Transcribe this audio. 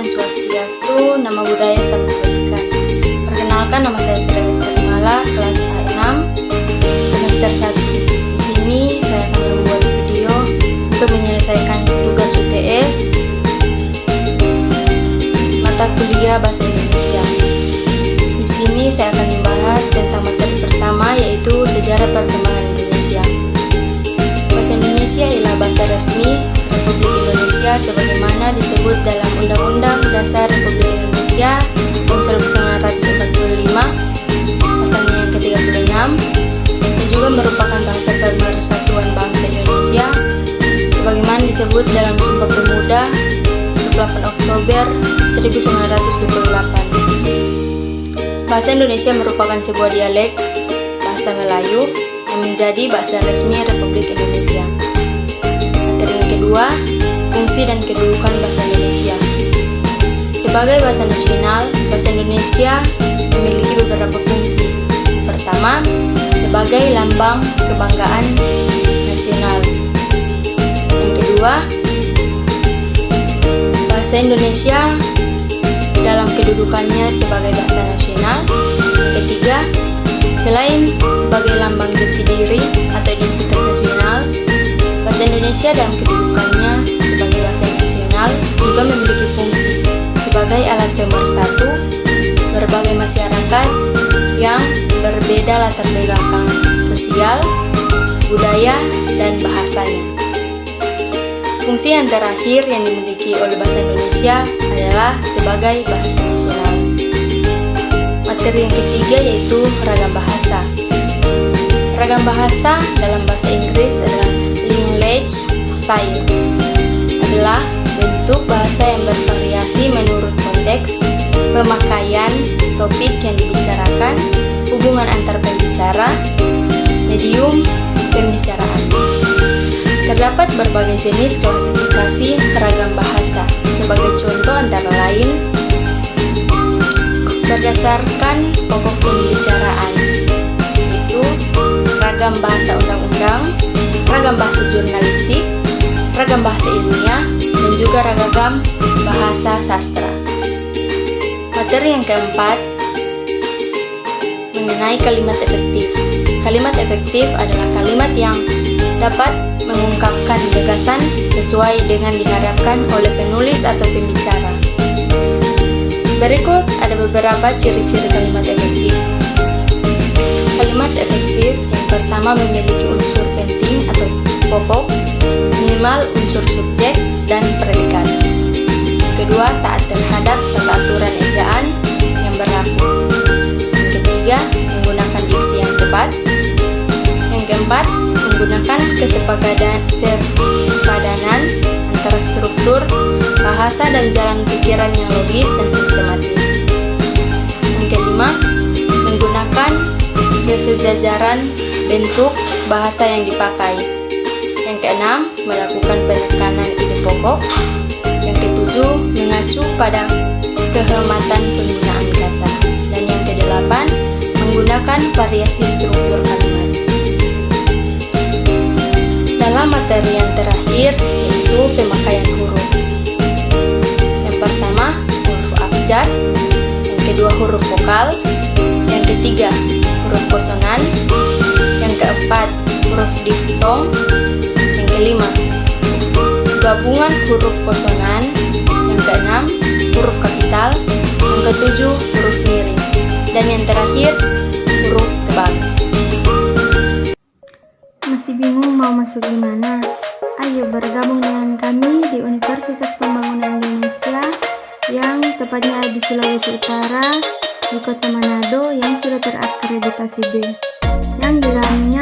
Namo Swastiastu, Namo Buddhaya, Salam Kebajikan. Perkenalkan, nama saya Sri Mala, kelas A6, semester 1. Di sini saya akan membuat video untuk menyelesaikan tugas UTS mata kuliah Bahasa Indonesia. Di sini saya akan membahas tentang materi pertama, yaitu sejarah perkembangan Indonesia. Bahasa Indonesia ialah bahasa resmi Republik Indonesia sebagaimana disebut dalam Undang-Undang Dasar Republik Indonesia tahun 1945, pasalnya yang ke-36, dan juga merupakan bahasa pemersatuan bangsa Indonesia sebagaimana disebut dalam Sumpah Pemuda 28 Oktober 1928. Bahasa Indonesia merupakan sebuah dialek bahasa Melayu yang menjadi bahasa resmi Republik Indonesia. Materi yang kedua, fungsi dan kedudukan bahasa Indonesia. Sebagai bahasa nasional, bahasa Indonesia memiliki beberapa fungsi. Pertama, sebagai lambang kebanggaan nasional. Yang kedua, bahasa Indonesia dalam kedudukannya sebagai bahasa nasional. Yang ketiga, selain sebagai lambang jati diri atau identitas nasional, bahasa Indonesia dalam kedudukannya sebagai bahasa nasional juga memiliki fungsi sebagai alat pemersatu berbagai masyarakat yang berbeda latar belakang sosial, budaya, dan bahasanya. Fungsi yang terakhir yang dimiliki oleh bahasa Indonesia adalah sebagai bahasa nasional. Materi yang ketiga yaitu ragam bahasa. Ragam bahasa dalam bahasa Inggris adalah language style, adalah bentuk bahasa yang bervariasi menurut konteks, pemakaian, topik yang dibicarakan, hubungan antar pembicara, medium pembicaraan. Terdapat berbagai jenis klasifikasi ragam bahasa. Sebagai contoh antara lain, berdasarkan pokok pembicaraan, yaitu ragam bahasa undang-undang, ragam bahasa jurnalistik, ragam bahasa ilmiah, dan juga ragam bahasa sastra. Materi yang keempat, mengenai kalimat efektif. Kalimat efektif adalah kalimat yang dapat mengungkapkan gagasan sesuai dengan diharapkan oleh penulis atau pembicara. Berikut ada beberapa ciri-ciri kalimat efektif. Kalimat efektif yang pertama memiliki unsur penting atau pokok, minimal unsur subjek dan predikat. Kedua, taat terhadap tata aturan ejaan yang berlaku. Yang ketiga, menggunakan diksi yang tepat. Yang keempat, menggunakan kesepadanan antara struktur, bahasa, dan jalan pikiran yang logis dan sistematis. Yang kelima, menggunakan kesejajaran bentuk bahasa yang dipakai. Yang keenam, melakukan penekanan ide pokok. Yang ketujuh, mengacu pada kehematan penggunaan kata. Dan yang kedelapan, menggunakan variasi struktur kalimat. Dalam materi yang terakhir, yaitu pemakaian huruf. Yang pertama, huruf abjad. Yang kedua, huruf vokal. Yang ketiga, huruf konsonan. Yang keempat, huruf diftong. Yang kelima, gabungan huruf konsonan. Yang keenam, huruf kapital. Yang ketujuh, huruf miring. Dan yang terakhir, huruf tebal. Masih bingung mau masuk di mana? Ayo bergabung dengan kami di Universitas Pembangunan Indonesia yang tepatnya ada di Sulawesi Utara, di Kota Manado yang sudah terakreditasi B, yang di dalamnya